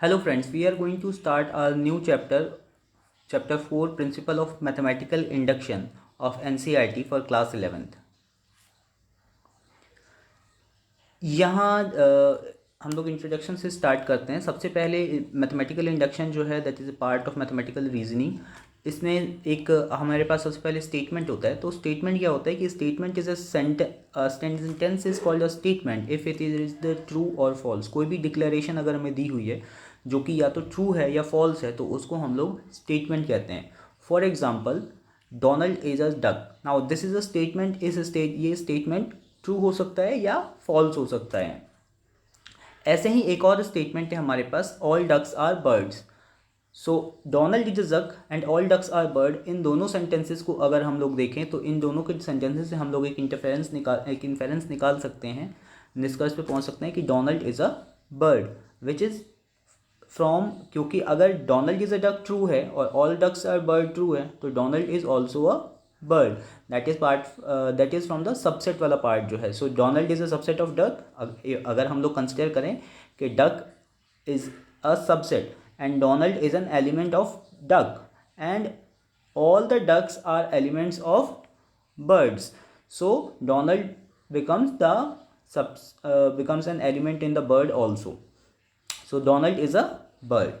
Hello friends, we are going to start our new chapter 4, Principle of Mathematical Induction of NCERT for class 11th. यहाँ हम लोग introduction से start करते हैं। सबसे पहले मैथमेटिकल इंडक्शन जो है that is a part of mathematical reasoning. इसमें एक हमारे पास सबसे पहले स्टेटमेंट होता है। तो स्टेटमेंट क्या होता है कि statement is a sentence is called a statement if it is the true और फॉल्स। कोई भी डिक्लेरेशन अगर हमें दी हुई है जो कि या तो ट्रू है या फॉल्स है तो उसको हम लोग स्टेटमेंट कहते हैं। For example, Donald is a duck. Now this is a statement. ये स्टेटमेंट ट्रू हो सकता है या फॉल्स हो सकता है। ऐसे ही एक और स्टेटमेंट है हमारे पास, all ducks are birds. So Donald is a duck and all ducks are bird. इन दोनों सेंटेंसेस को अगर हम लोग देखें तो इन दोनों के सेंटेंसेस से हम लोग एक इन्फेरेंस निकाल सकते हैं, निष्कर्ष पे पहुंच सकते हैं कि Donald is a bird which is from, क्योंकि अगर Donald is a duck true है और all ducks are bird true है तो Donald is also a bird. That is from the subset वाला पार्ट जो है। So Donald is a subset of duck. अगर हम लोग कंसिडर करें कि duck is a subset and Donald is an element of duck and all the ducks are elements of birds. So Donald becomes an element in the bird also. So Donald is a bird.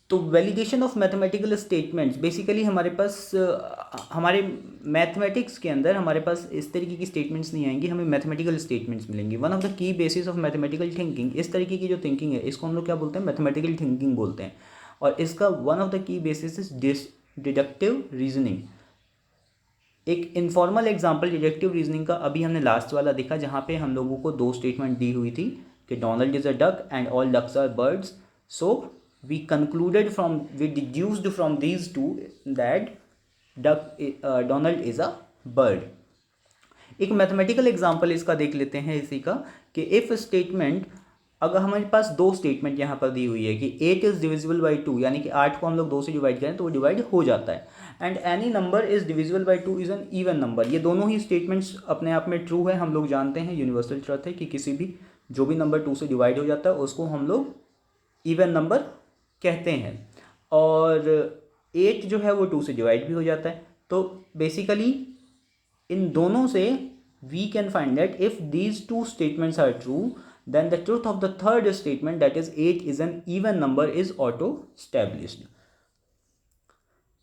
तो validation of mathematical statements basically हमारे पास हमारे mathematics के अंदर हमारे पास इस तरीके की statements नहीं आएंगी, हमें मैथमेटिकल स्टेटमेंट्स मिलेंगी। One of the key basis of mathematical thinking, इस तरीके की जो थिंकिंग है इसको हम लोग क्या बोलते हैं, मैथमेटिकल थिंकिंग बोलते हैं। और इसका one of the key basis is deductive reasoning. एक इनफॉर्मल एग्जाम्पल डिडक्टिव रीजनिंग का अभी हमने लास्ट वाला देखा जहाँ पे हम लोगों को दो स्टेटमेंट दी हुई थी कि Donald is a duck and all ducks are birds. So we deduced from these two that Donald is a bird. एक मैथमेटिकल एग्जांपल इसका देख लेते हैं इसी का कि इफ स्टेटमेंट, अगर हमारे पास दो स्टेटमेंट यहाँ पर दी हुई है कि 8 इज डिविजिबल बाई 2, यानी कि 8 को हम लोग 2 से डिवाइड करें तो वो डिवाइड हो जाता है, and any number is divisible by 2 is an even number. ये दोनों ही स्टेटमेंट्स अपने आप में ट्रू है। हम लोग जानते हैं, यूनिवर्सल ट्रुथ है कि किसी भी जो भी नंबर 2 से डिवाइड हो जाता है उसको हम लोग इवन नंबर कहते हैं। और 8 जो है वो 2 से डिवाइड भी हो जाता है। तो बेसिकली इन दोनों से we can find that if these two statements are true then the truth of the third statement that is 8 is an even number is auto established.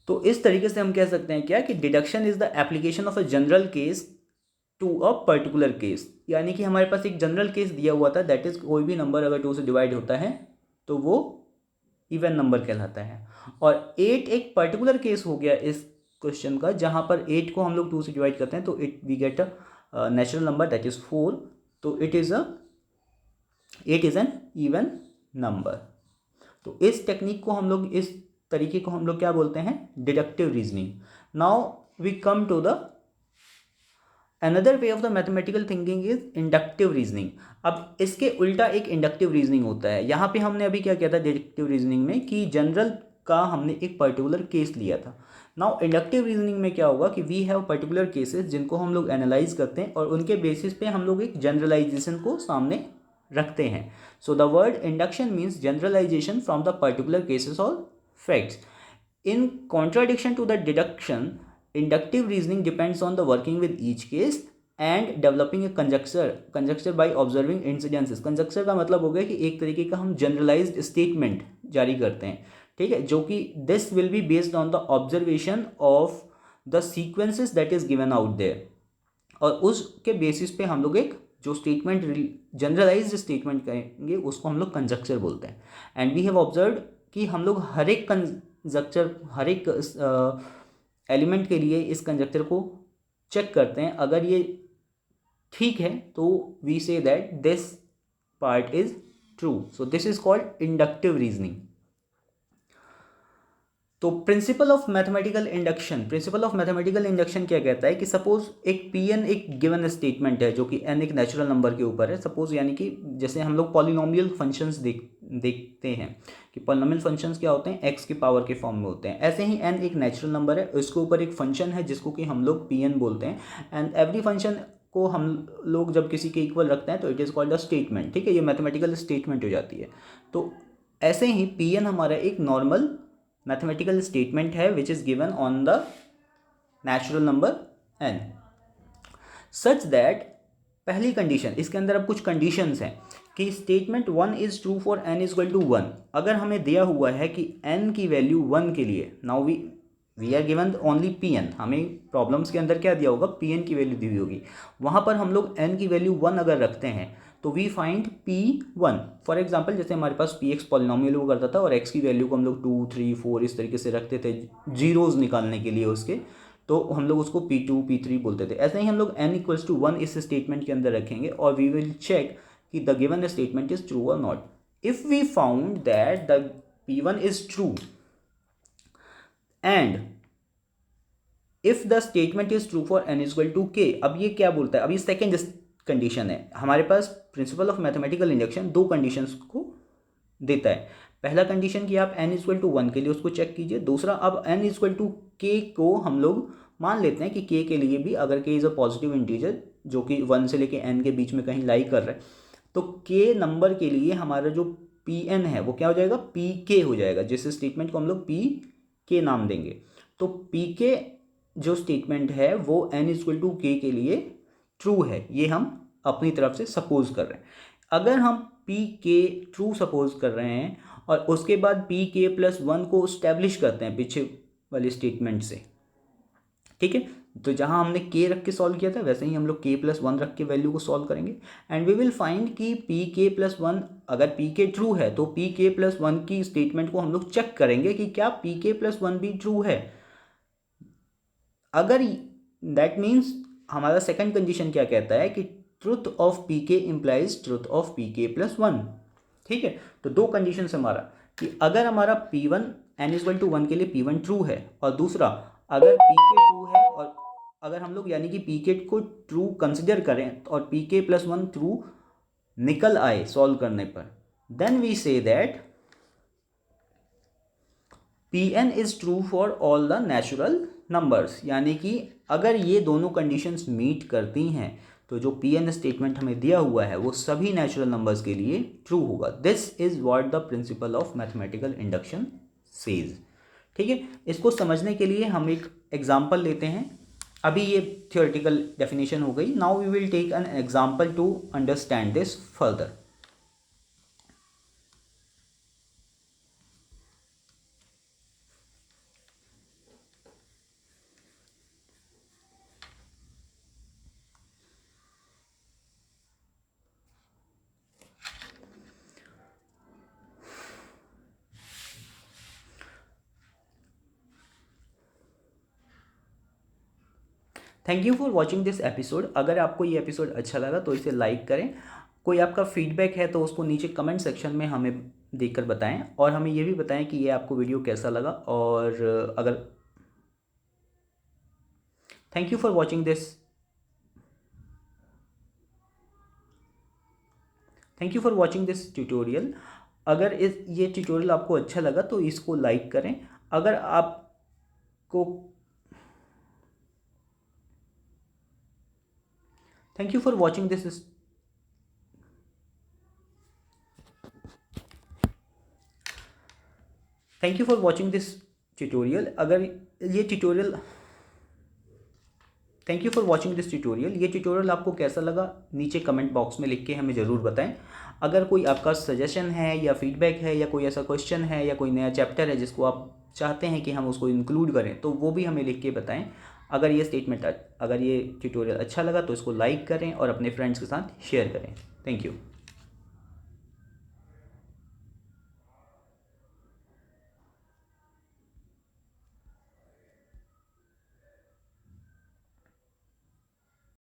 तो इस तरीके से हम कह सकते हैं क्या कि deduction is the application of a general case to a particular case. यानी कि हमारे पास एक जनरल केस दिया हुआ था, दैट इज कोई भी नंबर अगर 2 से डिवाइड होता है तो वो इवन नंबर कहलाता है। और 8 एक पर्टिकुलर केस हो गया इस क्वेश्चन का, जहाँ पर 8 को हम लोग 2 से डिवाइड करते हैं तो we get a natural number that is 4। तो 8 इज एन इवन नंबर। तो इस टेक्निक को हम लोग, इस तरीके को हम लोग क्या बोलते हैं, deductive reasoning. Now we come to the another way of the mathematical thinking is inductive reasoning. अब इसके उल्टा एक इंडक्टिव रीजनिंग होता है। यहाँ पे हमने अभी क्या किया था डिडक्टिव रीजनिंग में कि जनरल का हमने एक पर्टिकुलर केस लिया था। नाउ इंडक्टिव रीजनिंग में क्या होगा कि वी हैव पर्टिकुलर केसेस जिनको हम लोग एनालाइज करते हैं और उनके बेसिस पे हम लोग एक जनरलाइजेशन को सामने रखते हैं। So the word induction means generalisation from the particular cases और facts. In contradiction to the deduction, inductive reasoning depends on the working with each case and developing a conjecture by observing incidences। conjecture का मतलब हो गया कि एक तरीके का हम generalized statement जारी करते हैं, ठीक है, जो कि this will be based on the observation of the sequences that is given out there। और उसके बेसिस पे हम लोग एक जो स्टेटमेंट जनरलाइज्ड स्टेटमेंट करेंगे उसको हम लोग कंजक्चर बोलते हैं। एंड वी हैव ऑब्जर्व कि हम लोग हर एक कंजक्चर, हर एक एलिमेंट के लिए इस कंजक्चर को चेक करते हैं। अगर ये ठीक है तो we say that this part is true. So this is called inductive reasoning. तो प्रिंसिपल ऑफ मैथमेटिकल इंडक्शन क्या कहता है कि सपोज एक Pn एक गिवन स्टेटमेंट है जो कि n एक नेचुरल नंबर के ऊपर है। सपोज यानी कि जैसे हम लोग पॉलिनोमियल फंक्शंस देखते हैं कि पॉलिनोमियल फंक्शंस क्या होते हैं, x की पावर के फॉर्म में होते हैं। ऐसे ही n एक नेचुरल नंबर है, उसके ऊपर एक फंक्शन है जिसको कि हम लोग Pn बोलते हैं। एंड एवरी फंक्शन को हम लोग जब किसी के इक्वल रखते हैं तो it is called a statement, ठीक है, ये मैथमेटिकल स्टेटमेंट हो जाती है। तो ऐसे ही Pn हमारा एक नॉर्मल मैथमेटिकल स्टेटमेंट है which is given on the natural number n such that, पहली कंडीशन, इसके अंदर अब कुछ कंडीशंस हैं कि statement 1 is true for n is equal to 1। अगर हमें दिया हुआ है कि n की वैल्यू 1 के लिए, now we are given only Pn, हमें प्रॉब्लम्स के अंदर क्या दिया होगा, Pn की वैल्यू दी हुई होगी, वहाँ पर हम लोग n की वैल्यू 1 अगर रखते हैं तो we find P1। For example जैसे हमारे पास Px पॉलिनॉमियल हुआ करता था और x की वैल्यू को हम लोग 2, 3, 4 इस तरीके से रखते थे जीरोज़ निकालने के लिए उसके, तो हम लोग उसको P2, P3 बोलते थे। ऐसे ही हम लोग n इक्वल्स टू 1 इस स्टेटमेंट के अंदर रखेंगे और वी विल चेक कि the given statement is true और not. If we found that the P1 is true and if the statement is true for n is equal to k, अब ये क्या बोलता है, अब ये सेकेंड कंडीशन है। हमारे पास प्रिंसिपल ऑफ मैथमेटिकल इंडक्शन दो कंडीशंस को देता है। पहला कंडीशन कि आप n इक्वल टू 1 के लिए उसको चेक कीजिए, दूसरा अब n इक्वल टू k को हम लोग मान लेते हैं कि k के लिए भी अगर k is a positive integer जो कि 1 से लेके n के बीच में कहीं लाई कर रहा है, तो k नंबर के लिए हमारा जो Pn है वो क्या हो जाएगा, Pk हो जाएगा, जिस स्टेटमेंट को हम लोग Pk नाम देंगे। तो Pk जो स्टेटमेंट है वो n इक्वल टू k के लिए ट्रू है, ये हम अपनी तरफ से सपोज कर रहे हैं। अगर हम Pk ट्रू सपोज कर रहे हैं और उसके बाद Pk प्लस 1 को स्टैब्लिश करते हैं पीछे वाले स्टेटमेंट से, ठीक है, तो जहां हमने k रख के सॉल्व किया था वैसे ही हम लोग k प्लस 1 रख के वैल्यू को सॉल्व करेंगे एंड वी विल फाइंड कि Pk प्लस 1, अगर Pk ट्रू है तो Pk प्लस 1 की स्टेटमेंट को हम लोग चेक करेंगे कि क्या Pk प्लस 1 भी ट्रू है। अगर दैट मीन्स हमारा सेकंड कंडीशन क्या कहता है कि truth of Pk implies truth of Pk plus 1, ठीक है। तो दो कंडीशन हमारा कि अगर हमारा P1 n इक्वल टू 1 के लिए P1 ट्रू है और दूसरा अगर Pk ट्रू है और अगर हम लोग यानी कि Pk को ट्रू कंसिडर करें और Pk प्लस 1 ट्रू निकल आए सॉल्व करने पर, then we say that Pn is true for all the natural numbers, यानी कि अगर ये दोनों कंडीशंस मीट करती हैं तो जो Pn स्टेटमेंट हमें दिया हुआ है वो सभी नेचुरल नंबर्स के लिए ट्रू होगा। This is what the principal of mathematical induction says, ठीक है। इसको समझने के लिए हम एक एग्जांपल लेते हैं। अभी ये थियोरेटिकल डेफिनेशन हो गई, now we will take an example to understand this further. Thank you for watching this episode. अगर आपको ये एपिसोड अच्छा लगा तो इसे लाइक करें, कोई आपका फीडबैक है तो उसको नीचे कमेंट सेक्शन में हमें देखकर बताएं और हमें ये भी बताएं कि ये आपको वीडियो कैसा लगा। और अगर thank you for watching this, thank you for watching this tutorial. अगर ये ट्यूटोरियल आपको अच्छा लगा तो इसको लाइक करें। अगर आपको thank you for watching this thank you for watching this tutorial. अगर ये tutorial thank you for watching this tutorial. ये ट्यूटोरियल आपको कैसा लगा नीचे कमेंट बॉक्स में लिख के हमें ज़रूर बताएं। अगर कोई आपका सजेशन है या फीडबैक है या कोई ऐसा क्वेश्चन है या कोई नया चैप्टर है जिसको आप चाहते हैं कि हम उसको इंक्लूड करें तो वो भी हमें लिख के बताएं। अगर ये ट्यूटोरियल अच्छा लगा तो इसको लाइक करें और अपने फ्रेंड्स के साथ शेयर करें। Thank you.